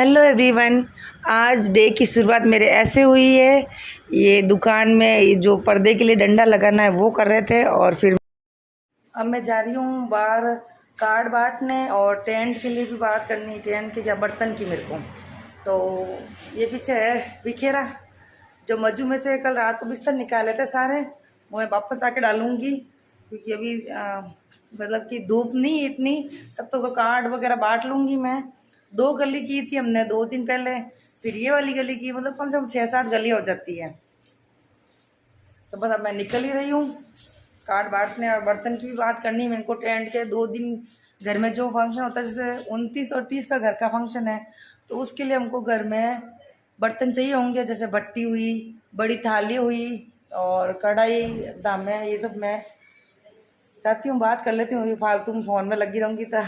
Hello everyone. आज day की शुरुआत मेरे ऐसे हुई है। ये दुकान में ये जो पर्दे के लिए डंडा लगाना है वो कर रहे थे और फिर अब मैं जा रही हूँ बाहर कार्ड बांटने और टेंट के लिए भी बात करनी। टेंट के क्या बर्तन की मेरे को तो ये पीछे है बिखेरा जो मज्जू में से कल रात को बिस्तर निकाले थे सारे, वो मैं वापस आके डालूँगी क्योंकि अभी मतलब कि धूप नहीं इतनी, तब तो कार्ड वगैरह बांट लूँगी मैं। 2 गली की थी हमने 2 दिन पहले, फिर ये वाली गली की, मतलब कम से कम 6-7 गली हो जाती है। तो बस अब मैं निकल ही रही हूँ कार्ड बांटने और बर्तन की भी बात करनी है मेरे को। टेंट के 2 दिन घर में जो फंक्शन होता है, जैसे 29 और 30 का घर का फंक्शन है, तो उसके लिए हमको घर में बर्तन चाहिए होंगे, जैसे भट्टी हुई, बड़ी थाली हुई और कढ़ाई दामे, ये सब मैं चाहती हूँ बात कर लेती हूँ, फालतू में फ़ोन में लगी रहूँगी तो।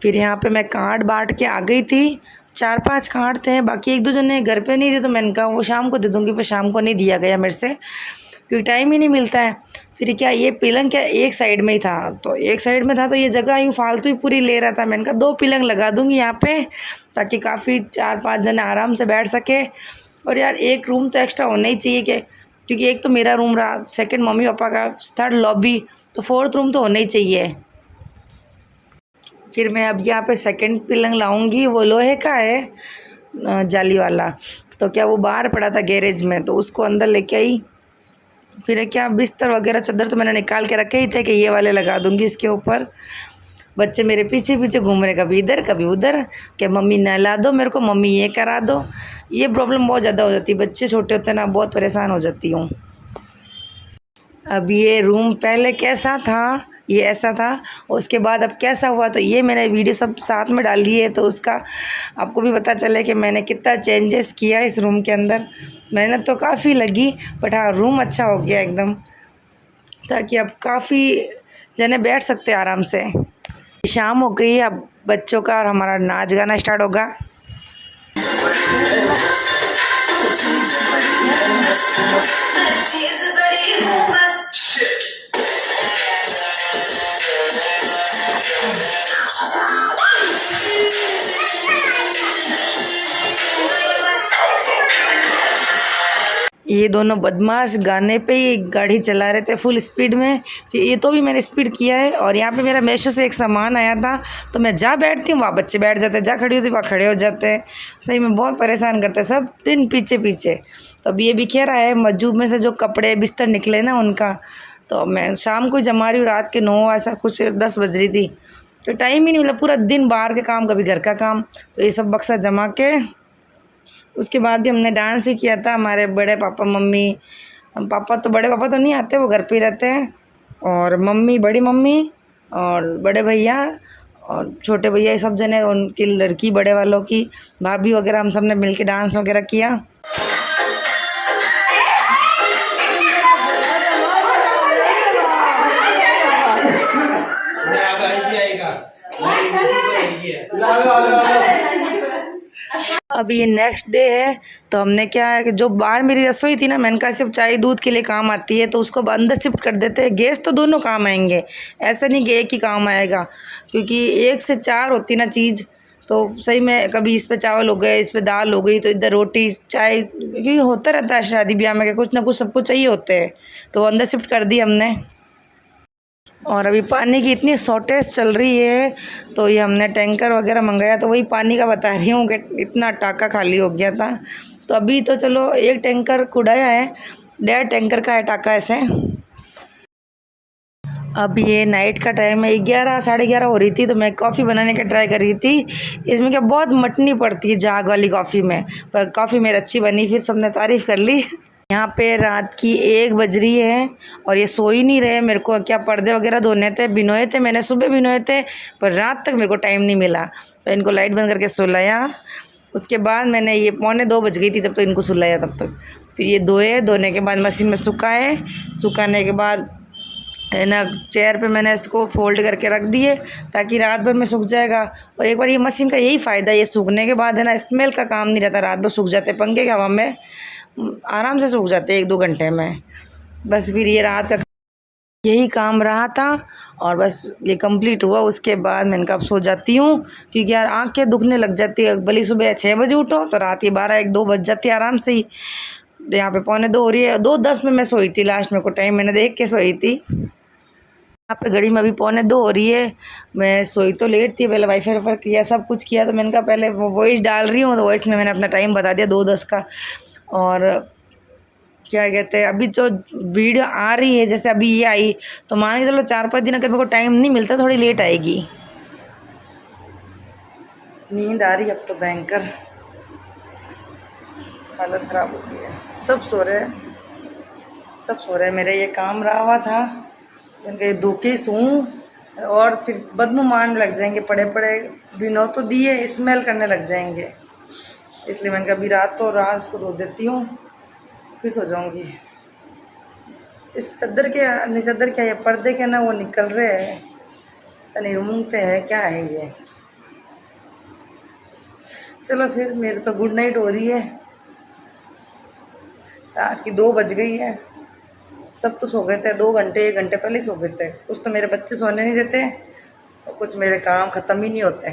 फिर यहाँ पे मैं कार्ड बांट के आ गई थी। 4-5 कार्ड थे, बाकी 1-2 जने घर पे नहीं थे तो मैंने कहा वो शाम को दे दूँगी, फिर शाम को नहीं दिया गया मेरे से क्योंकि टाइम ही नहीं मिलता है। फिर क्या ये पिलंग क्या एक साइड में ही था, तो एक साइड में था तो ये जगह यूँ फालतू ही पूरी ले रहा था। मैंने कहा 2 पिलंग लगा दूँगी यहाँ पे ताकि काफ़ी 4-5 जने आराम से बैठ सके। और यार एक रूम तो एक्स्ट्रा होना ही चाहिए क्योंकि एक तो मेरा रूम रहा, सेकंड मम्मी पापा का, थर्ड लॉबी, तो 4th रूम तो होना ही चाहिए। फिर मैं अब यहाँ पे सेकंड पिलंग लाऊंगी, वो लोहे का है जाली वाला, तो क्या वो बाहर पड़ा था गैरेज में तो उसको अंदर लेके आई। फिर क्या बिस्तर वगैरह चादर तो मैंने निकाल के रखे ही थे कि ये वाले लगा दूंगी इसके ऊपर। बच्चे मेरे पीछे पीछे घूम रहे, कभी इधर कभी उधर, कि मम्मी नहला दो मेरे को, मम्मी ये करा दो। ये प्रॉब्लम बहुत ज़्यादा हो जाती है, बच्चे छोटे होते हैं ना, बहुत परेशान हो जाती हूँ। अब ये रूम पहले कैसा था, ये ऐसा था, उसके बाद अब कैसा हुआ, तो ये मैंने वीडियो सब साथ में डाल दी है तो उसका आपको भी पता चले कि मैंने कितना चेंजेस किया इस रूम के अंदर। मेहनत तो काफ़ी लगी बट हाँ रूम अच्छा हो गया एकदम, ताकि अब काफ़ी जने बैठ सकते आराम से। शाम हो गई, अब बच्चों का और हमारा नाच गाना स्टार्ट होगा। ये दोनों बदमाश गाने पे ही गाड़ी चला रहे थे फुल स्पीड में। फिर ये तो भी मैंने स्पीड किया है। और यहाँ पे मेरा मीशो से एक सामान आया था, तो मैं जहाँ बैठती हूँ वहाँ बच्चे बैठ जाते हैं, जहाँ खड़ी होती वहाँ खड़े हो जाते हैं। सही में बहुत परेशान करते हैं सब दिन पीछे पीछे। तो अब ये बिखेरा है मज्जू में से जो कपड़े बिस्तर निकले ना उनका, तो मैं शाम को जमा रही हूँ, रात के 9 ऐसा कुछ 10 बज रही थी, तो टाइम ही नहीं मिला। पूरा दिन बाहर के काम कभी घर का काम, तो ये सब बक्सा जमा के उसके बाद भी हमने डांस ही किया था। हमारे बड़े पापा मम्मी, पापा तो बड़े पापा तो नहीं आते, वो घर पे ही रहते हैं, और मम्मी, बड़ी मम्मी और बड़े भैया और छोटे भैया, ये सब जने, उनकी लड़की, बड़े वालों की भाभी वगैरह, हम सब ने मिल के डांस वगैरह किया। अब ये नेक्स्ट डे है, तो हमने क्या है कि जो बाहर मेरी रसोई थी ना, मैंने कहा सिर्फ चाय दूध के लिए काम आती है तो उसको अंदर शिफ्ट कर देते हैं। गैस तो दोनों काम आएंगे, ऐसा नहीं कि एक ही काम आएगा, क्योंकि 1 से 4 होती ना चीज़, तो सही में कभी इस पे चावल हो गए, इस पे दाल हो गई, तो इधर रोटी चाय, क्योंकि होता रहता है शादी ब्याह में कुछ ना कुछ सबको चाहिए होते हैं, तो अंदर शिफ्ट कर दी हमने। और अभी पानी की इतनी शॉर्टेज चल रही है, तो ये हमने टैंकर वगैरह मंगाया, तो वही पानी का बता रही हूँ कि इतना टाका खाली हो गया था। तो अभी तो चलो एक टैंकर खुदाया है, 1.5 टैंकर का है टाका ऐसे। अब ये नाइट का टाइम है, 11 साढ़े 11 हो रही थी, तो मैं कॉफ़ी बनाने का ट्राई कर रही थी। इसमें क्या बहुत मटनी पड़ती है जाग वाली कॉफ़ी में, पर कॉफ़ी मेरी अच्छी बनी, फिर सबने तारीफ़ कर ली। यहाँ पे रात की 1 बज रही है और ये सो ही नहीं रहे। मेरे को क्या पर्दे वगैरह धोने थे, भिनोए थे मैंने, सुबह भिनोए थे, पर रात तक मेरे को टाइम नहीं मिला, तो इनको लाइट बंद करके सुलाया। उसके बाद मैंने, ये 1:45 बज गई थी जब तक इनको सुलाया, तब तक फिर ये धोने के बाद मशीन में सुखाए। सुखाने के बाद है ना, चेयर पे मैंने इसको फोल्ड करके रख दिए ताकि रात भर में सूख जाएगा। और एक बार ये मशीन का यही फ़ायदा है, ये सूखने के बाद है ना, स्मेल का काम नहीं रहता, रात भर सूख जाते, पंखे की हवा में आराम से सूख जाते 1-2 घंटे में। बस फिर ये रात का यही काम रहा था और बस ये कंप्लीट हुआ। उसके बाद मैंने कहा अब सो जाती हूँ, क्योंकि यार आंखें दुखने लग जाती है। भली सुबह 6 बजे उठो तो रात के 12-1-2 बज जाती है आराम से ही। यहाँ पे 1:45 हो रही है, 2:10 में मैं सोई थी लास्ट में को टाइम मैंने देख के सोई थी। यहाँ पे घड़ी में अभी 1:45 हो रही है। मैं सोई तो लेट थी, पहले वाईफाई किया, सब कुछ किया, तो मैंने कहा पहले वो वॉइस डाल रही हूँ, तो वॉइस में मैंने अपना टाइम बता दिया 2:10 का। और क्या कहते हैं, अभी जो वीडियो आ रही है, जैसे अभी ये आई, तो मान के चलो 4-5 दिन अगर मेरे को टाइम नहीं मिलता, थोड़ी लेट आएगी। नींद आ रही अब तो भयंकर, हालत ख़राब हो गई है। सब सो रहे हैं, सब सो रहे हैं। मेरे ये काम रहा हुआ था, उनके धोखे सोऊं और फिर बदबू मारने लग जाएंगे, पड़े पड़े बिनो तो दिए स्मेल करने लग जाएंगे। इसलिए मैंने कहा अभी रात इसको धो देती हूँ, फिर सो जाऊँगी। इस चादर क्या ये पर्दे के ना वो निकल रहे हैं, तनी रूंगते हैं, क्या है ये। चलो फिर, मेरी तो गुड नाइट हो रही है। रात की 2 बज गई है। सब तो सो गए थे 2 घंटे 1 घंटे पहले सो गए थे। कुछ तो मेरे बच्चे सोने नहीं देते और कुछ मेरे काम ख़त्म ही नहीं होते।